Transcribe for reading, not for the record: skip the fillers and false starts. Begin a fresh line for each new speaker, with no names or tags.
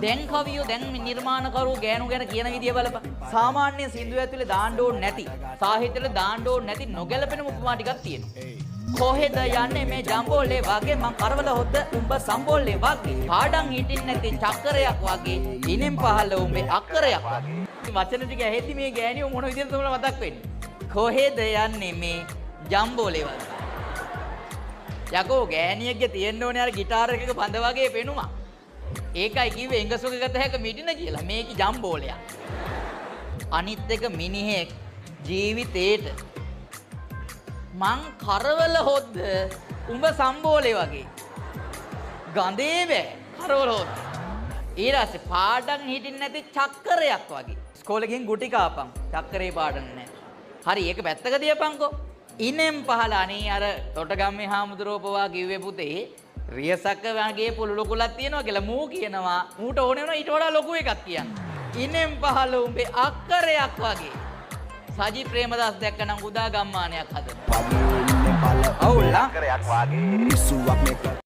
දැන් කවියෝ දැන් නිර්මාණකරු ගෑනු ගැන කියන විදිය බලපන්. සාමාන්‍ය සින්දුව ඇතුලේ දාන්න ඕනේ නැති, සාහිත්‍යවල දාන්න ඕනේ නැති නොගැලපෙන උපමා ටිකක් තියෙනවා. කොහෙද යන්නේ මේ ජම්බෝලේ වගේ මං කරවල හොද්ද උඹ සම්බෝලේ වගේ පාඩම් හිටින් නැති චක්‍රයක් වගේ ඉනෙන් පහළ උඹේ අක්කරයක් වගේ. වචන ටික ඇහෙද්දි මේ ගෑණියෝ මොන විදිහටද උඹලා මතක් වෙන්නේ? කොහෙද යන්නේ මේ ජම්බෝලේ වගේ. යකෝ ගෑණියෙක්ගේ තියෙන්න ඕනේ අර গিitar එකක බඳ වගේ පෙනුමක්. ඒකයි කිව්වේ එංගසුක ගත හැක මිටින කියලා. මේක ජම්බෝලයක්. අනිත් එක මිනිහෙක් ජීවිතේට මං කරවල හොද්ද උඹ සම්බෝලේ වගේ. ගඳේ බෑ කරවල හොද්ද. ඊට පාඩම් හිටින් නැති චක්‍රයක් වගේ. ඉස්කෝලේ ගිහින් ගුටි කාපන්. චක්‍රේ පාඩම් නැහැ. හරි ඒක පැත්තක තියපන්කෝ. ඉනෙන් පහළ අනේ අර තොටගම්මේ හාමුදුරුවෝපවා කිව්වේ පුතේ රියසක වගේ පුළු කුලක් තියෙනවා කියලා මූ කියනවා. මූට ඕනේ වෙනවා ඊට වඩා ලොකු එකක් කියන්න. ඉනෙන් පහළ උඹේ අක්කරයක් වගේ. සජි ප්‍රේමදාස දැක්කනම් උදා ගම්මානයක් හදනවා. අවුල්ලා අක්කරයක් වගේ.